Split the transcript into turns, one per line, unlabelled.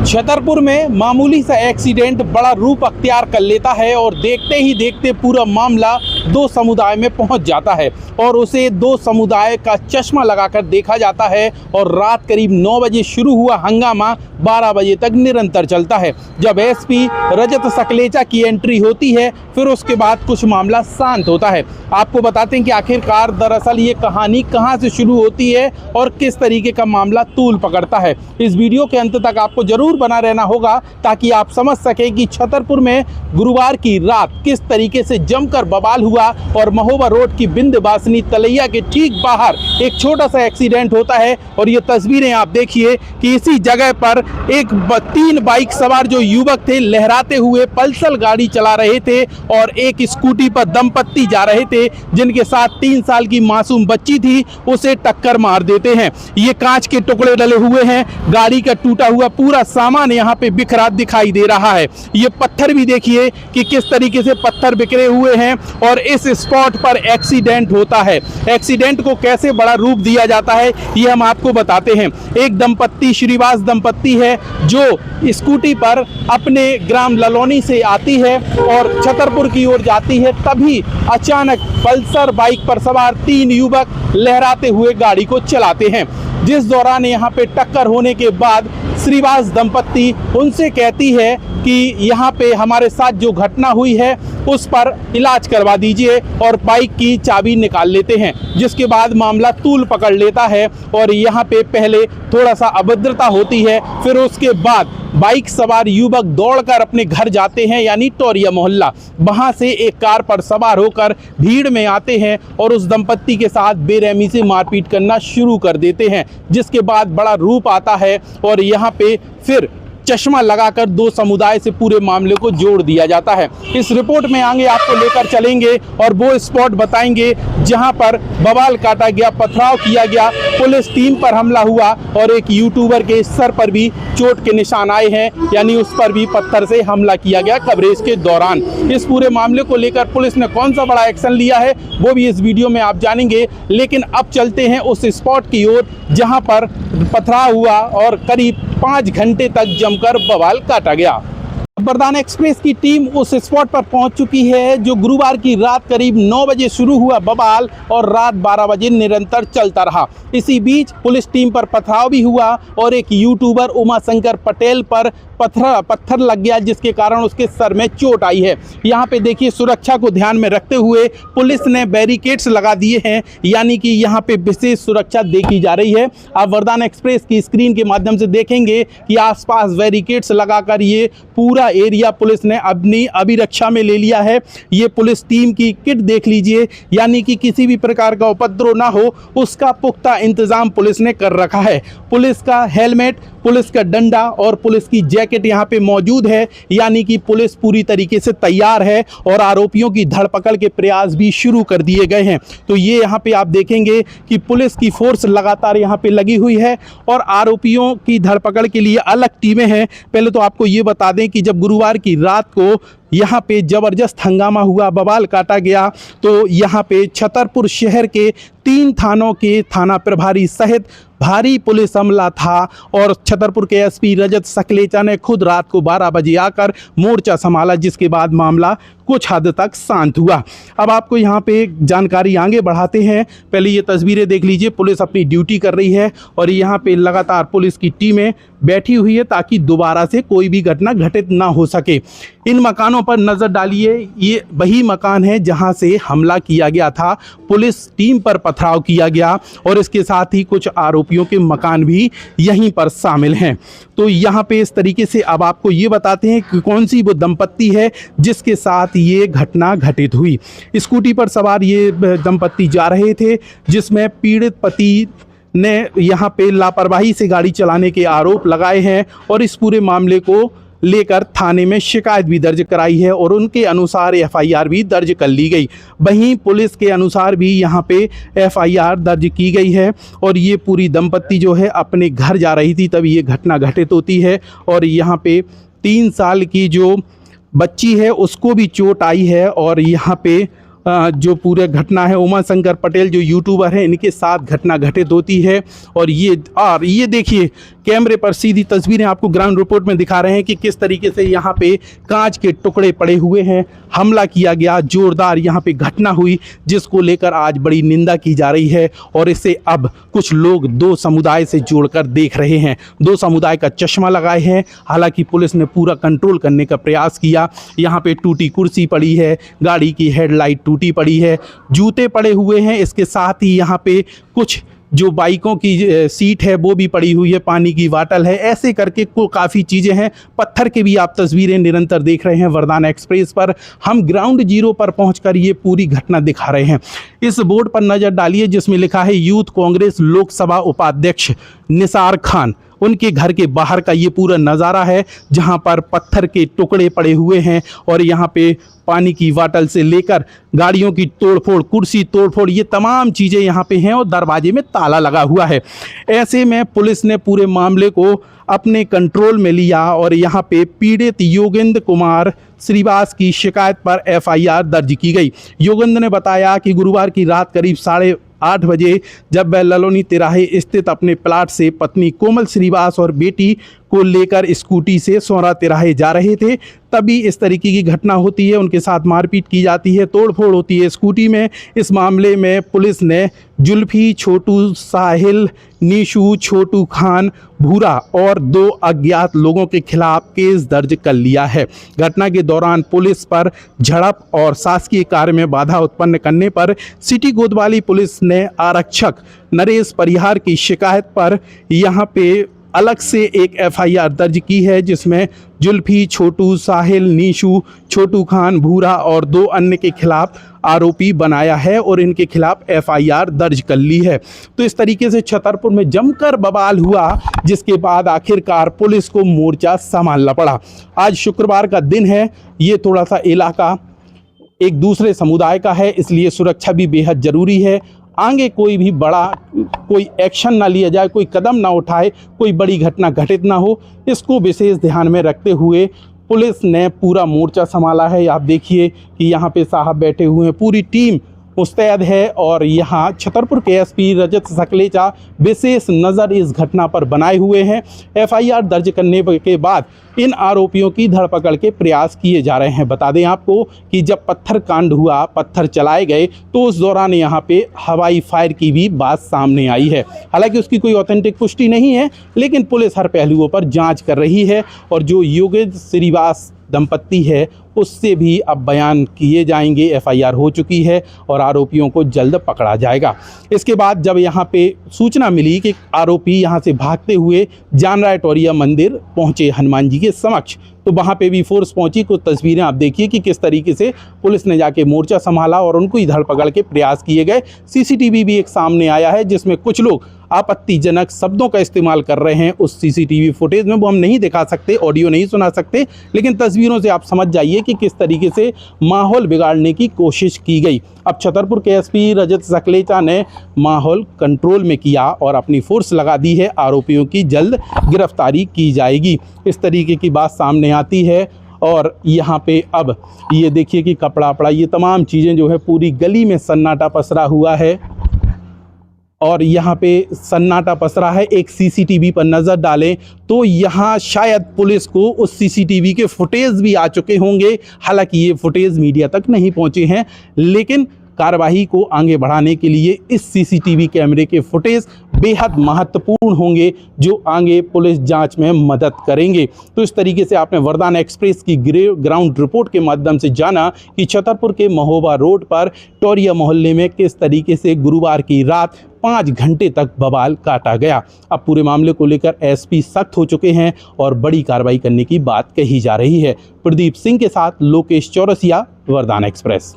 छतरपुर में मामूली सा एक्सीडेंट बड़ा रूप अख्तियार कर लेता है और देखते ही देखते पूरा मामला दो समुदाय में पहुंच जाता है और उसे दो समुदाय का चश्मा लगाकर देखा जाता है और रात करीब 9 बजे शुरू हुआ हंगामा 12 बजे तक निरंतर चलता है। जब एसपी रजत सकलेचा की एंट्री होती है फिर उसके बाद कुछ मामला शांत होता है। आपको बताते हैं कि आखिरकार दरअसल ये कहानी कहां से शुरू होती है और किस तरीके का मामला तूल पकड़ता है। इस वीडियो के अंत तक आपको जरूर बना रहना होगा ताकि आप समझ सकें कि छतरपुर में गुरुवार की रात किस तरीके से जमकर बवाल हुआ और महोबा रोड की बिंदवासिनी तलैया के ठीक बाहर एक छोटा सा एक्सीडेंट होता है। और ये तस्वीरें आप देखिए कि इसी जगह पर तीन बाइक सवार जो युवक थे लहराते हुए पल्सर गाड़ी चला रहे थे और एक स्कूटी पर दंपत्ति जा रहे थे जिनके साथ 3 साल की मासूम बच्ची थी, उसे टक्कर मार देते हैं। ये कांच के टुकड़े डले हुए हैं, गाड़ी का टूटा हुआ पूरा सामान यहाँ पे बिखरा दिखाई दे रहा है। ये पत्थर भी देखिए कि किस तरीके से पत्थर बिखरे हुए हैं और इस स्पॉट पर एक्सीडेंट होता है। एक्सीडेंट को कैसे बड़ा रूप दिया जाता है ये हम आपको बताते हैं। एक दंपत्ति श्रीवास दंपत्ति है जो स्कूटी पर अपने ग्राम ललौनी से आती है और छतरपुर की ओर जाती है, तभी अचानक पल्सर बाइक पर सवार 3 युवक लहराते हुए गाड़ी को चलाते हैं। जिस दौरान यहाँ पे टक्कर होने के बाद श्रीवास दंपत्ति उनसे कहती है कि यहाँ पे हमारे साथ जो घटना हुई है उस पर इलाज करवा दीजिए और बाइक की चाबी निकाल लेते हैं। जिसके बाद मामला तूल पकड़ लेता है और यहाँ पे पहले थोड़ा सा अभद्रता होती है, फिर उसके बाद बाइक सवार युवक दौड़कर अपने घर जाते हैं यानी टोरिया मोहल्ला। वहां से एक कार पर सवार होकर भीड़ में आते हैं और उस दंपत्ति के साथ बेरहमी से मारपीट करना शुरू कर देते हैं। जिसके बाद बड़ा रूप आता है और यहाँ पे फिर चश्मा लगाकर दो समुदाय से पूरे मामले को जोड़ दिया जाता है। इस रिपोर्ट में आगे आपको लेकर चलेंगे और वो स्पॉट बताएंगे जहां पर बवाल काटा गया, पथराव किया गया, पुलिस टीम पर हमला हुआ और एक यूट्यूबर के सर पर भी चोट के निशान आए हैं, यानी उस पर भी पत्थर से हमला किया गया कवरेज के दौरान। इस पूरे मामले को लेकर पुलिस ने कौन सा बड़ा एक्शन लिया है वो भी इस वीडियो में आप जानेंगे। लेकिन अब चलते हैं उस स्पॉट की ओर जहां पर पथराव हुआ और करीब 5 घंटे तक जमकर बवाल काटा गया। बरदाना एक्सप्रेस की टीम उस स्पॉट पर पहुंच चुकी है जो गुरुवार की रात करीब 9 बजे शुरू हुआ बवाल और रात 12 बजे निरंतर चलता रहा। इसी बीच पुलिस टीम पर पथराव भी हुआ और एक यूट्यूबर उमाशंकर पटेल पर पत्थर लग गया जिसके कारण उसके सर में चोट आई है। यहाँ पे देखिए सुरक्षा को ध्यान में रखते हुए पुलिस ने बैरिकेड्स लगा दिए हैं, यानी कि यहाँ पे विशेष सुरक्षा देखी जा रही है। आप बरदाना एक्सप्रेस की स्क्रीन के माध्यम से देखेंगे कि आसपास बैरिकेड्स लगाकर ये पूरा एरिया पुलिस ने अपनी अभिरक्षा में ले लिया है। ये पुलिस टीम की किट देख लीजिए, यानी कि किसी भी प्रकार का उपद्रव ना हो उसका पुख्ता इंतजाम पुलिस ने कर रखा है। पुलिस का हेलमेट, पुलिस का डंडा और पुलिस की जैकेट यहाँ पे मौजूद है, यानी कि पुलिस पूरी तरीके से तैयार है और आरोपियों की धरपकड़ के प्रयास भी शुरू कर दिए गए हैं। तो ये यहाँ पे आप देखेंगे कि पुलिस की फोर्स लगातार यहाँ पे लगी हुई है और आरोपियों की धरपकड़ के लिए अलग टीमें हैं। पहले तो आपको ये बता दें कि जब गुरुवार की रात को यहाँ पे ज़बरदस्त हंगामा हुआ, बवाल काटा गया, तो यहाँ पे छतरपुर शहर के 3 थानों के थाना प्रभारी सहित भारी पुलिस हमला था और छतरपुर के एसपी रजत सकलेचा ने खुद रात को 12 बजे आकर मोर्चा संभाला, जिसके बाद मामला कुछ हद तक शांत हुआ। अब आपको यहाँ पे जानकारी आगे बढ़ाते हैं। पहले ये तस्वीरें देख लीजिए, पुलिस अपनी ड्यूटी कर रही है और यहाँ पे लगातार पुलिस की टीमें बैठी हुई है ताकि दोबारा से कोई भी घटना घटित ना हो सके। इन मकानों पर नज़र डालिए, ये वही मकान है जहाँ से हमला किया गया था, पुलिस टीम पर पथराव किया गया और इसके साथ ही कुछ आरोपियों के मकान भी यहीं पर शामिल हैं। तो यहाँ पे इस तरीके से अब आपको ये बताते हैं कि कौन सी वो दंपत्ति है जिसके साथ ये घटना घटित हुई। स्कूटी पर सवार ये दंपत्ति जा रहे थे जिसमें पीड़ित पति ने यहाँ पे लापरवाही से गाड़ी चलाने के आरोप लगाए हैं और इस पूरे मामले को लेकर थाने में शिकायत भी दर्ज कराई है और उनके अनुसार एफआईआर भी दर्ज कर ली गई। वहीं पुलिस के अनुसार भी यहाँ पे एफआईआर दर्ज की गई है और ये पूरी दंपत्ति जो है अपने घर जा रही थी तब ये घटना घटित होती है और यहाँ पे 3 साल की जो बच्ची है उसको भी चोट आई है और यहाँ पे जो पूरे घटना है उमाशंकर पटेल जो यूट्यूबर है इनके साथ घटना घटित होती है। और ये देखिए कैमरे पर सीधी तस्वीरें आपको ग्राउंड रिपोर्ट में दिखा रहे हैं कि किस तरीके से यहाँ पे कांच के टुकड़े पड़े हुए हैं, हमला किया गया, जोरदार यहाँ पे घटना हुई जिसको लेकर आज बड़ी निंदा की जा रही है। और इसे अब कुछ लोग दो समुदाय से जोड़कर देख रहे हैं, दो समुदाय का चश्मा लगाए हैं। हालांकि पुलिस ने पूरा कंट्रोल करने का प्रयास किया। यहाँ पे टूटी कुर्सी पड़ी है, गाड़ी की हेडलाइट टूटी पड़ी है, जूते पड़े हुए हैं। इसके साथ ही यहाँ पे कुछ जो बाइकों की सीट है वो भी पड़ी हुई है, पानी की वाटल है, ऐसे करके को काफ़ी चीज़ें हैं। पत्थर के भी आप तस्वीरें निरंतर देख रहे हैं वरदाना एक्सप्रेस पर। हम ग्राउंड जीरो पर पहुंचकर ये पूरी घटना दिखा रहे हैं। इस बोर्ड पर नज़र डालिए जिसमें लिखा है यूथ कांग्रेस लोकसभा उपाध्यक्ष निसार खान। उनके घर के बाहर का ये पूरा नज़ारा है जहां पर पत्थर के टुकड़े पड़े हुए हैं और यहाँ पे पानी की वाटल से लेकर गाड़ियों की तोड़फोड़, कुर्सी तोड़फोड़, ये तमाम चीज़ें यहाँ पे हैं और दरवाजे में ताला लगा हुआ है। ऐसे में पुलिस ने पूरे मामले को अपने कंट्रोल में लिया और यहाँ पे पीड़ित योगेंद्र कुमार श्रीवास की शिकायत पर एफआईआर दर्ज की गई। योगेंद्र ने बताया कि गुरुवार की रात करीब 8:30 बजे जब वह ललोनी तिराहे स्थित अपने प्लाट से पत्नी कोमल श्रीवास और बेटी को लेकर स्कूटी से सोरा तिराहे जा रहे थे, तभी इस तरीके की घटना होती है। उनके साथ मारपीट की जाती है, तोड़फोड़ होती है स्कूटी में। इस मामले में पुलिस ने जुल्फी, छोटू, साहिल, नीशू, छोटू खान, भूरा और 2 अज्ञात लोगों के खिलाफ केस दर्ज कर लिया है। घटना के दौरान पुलिस पर झड़प और शासकीय कार्य में बाधा उत्पन्न करने पर सिटी कोतवाली पुलिस ने आरक्षक नरेश परिहार की शिकायत पर यहाँ पे अलग से एक एफआईआर दर्ज की है जिसमें जुल्फी, छोटू, साहिल, नीशू, छोटू खान, भूरा और 2 अन्य के खिलाफ आरोपी बनाया है और इनके खिलाफ एफआईआर दर्ज कर ली है। तो इस तरीके से छतरपुर में जमकर बवाल हुआ जिसके बाद आखिरकार पुलिस को मोर्चा संभालना पड़ा। आज शुक्रवार का दिन है, ये थोड़ा सा इलाका एक दूसरे समुदाय का है, इसलिए सुरक्षा भी बेहद ज़रूरी है। आगे कोई भी बड़ा कोई एक्शन ना लिया जाए, कोई कदम ना उठाए, कोई बड़ी घटना घटित ना हो, इसको विशेष ध्यान में रखते हुए पुलिस ने पूरा मोर्चा संभाला है। आप देखिए कि यहाँ पे साहब बैठे हुए हैं, पूरी टीम मुस्तैद है और यहाँ छतरपुर के एसपी रजत सकलेचा विशेष नज़र इस घटना पर बनाए हुए हैं। एफआईआर दर्ज करने के बाद इन आरोपियों की धरपकड़ के प्रयास किए जा रहे हैं। बता दें आपको कि जब पत्थर कांड हुआ, पत्थर चलाए गए, तो उस दौरान यहाँ पे हवाई फायर की भी बात सामने आई है। हालांकि उसकी कोई ऑथेंटिक पुष्टि नहीं है, लेकिन पुलिस हर पहलुओं पर जांच कर रही है और जो योगेंद्र श्रीवास दंपत्ति है उससे भी अब बयान किए जाएंगे। एफआईआर हो चुकी है और आरोपियों को जल्द पकड़ा जाएगा। इसके बाद जब यहाँ पे सूचना मिली कि आरोपी यहाँ से भागते हुए जानराय टोरिया मंदिर पहुँचे हनुमान जी के समक्ष, तो वहाँ पे भी फोर्स पहुँची। कुछ तस्वीरें आप देखिए कि किस तरीके से पुलिस ने जाके मोर्चा संभाला और उनको ही धरपकड़ के प्रयास किए गए। सीसीटीवी भी एक सामने आया है जिसमें कुछ लोग आपत्तिजनक शब्दों का इस्तेमाल कर रहे हैं। उस सीसीटीवी फुटेज में वो हम नहीं दिखा सकते, ऑडियो नहीं सुना सकते, लेकिन तस्वीरों से आप समझ जाइए कि किस तरीके से माहौल बिगाड़ने की कोशिश की गई। अब छतरपुर के एसपी रजत सकलेचा ने माहौल कंट्रोल में किया और अपनी फोर्स लगा दी है। आरोपियों की जल्द गिरफ्तारी की जाएगी, इस तरीके की बात सामने आती है। और यहाँ पे अब ये देखिए कि कपड़ा वपड़ा, ये तमाम चीज़ें जो है, पूरी गली में सन्नाटा पसरा हुआ है और यहाँ पे सन्नाटा पसरा है। एक सीसीटीवी पर नज़र डालें तो यहाँ शायद पुलिस को उस सीसीटीवी के फुटेज भी आ चुके होंगे। हालांकि ये फुटेज मीडिया तक नहीं पहुँचे हैं, लेकिन कार्यवाही को आगे बढ़ाने के लिए इस सीसीटीवी कैमरे के फुटेज बेहद महत्वपूर्ण होंगे जो आगे पुलिस जांच में मदद करेंगे। तो इस तरीके से आपने वरदाना एक्सप्रेस की ग्राउंड रिपोर्ट के माध्यम से जाना कि छतरपुर के महोबा रोड पर टोरिया मोहल्ले में किस तरीके से गुरुवार की रात 5 घंटे तक बवाल काटा गया। अब पूरे मामले को लेकर एसपी सख्त हो चुके हैं और बड़ी कार्रवाई करने की बात कही जा रही है। प्रदीप सिंह के साथ लोकेश चौरसिया, वरदाना एक्सप्रेस।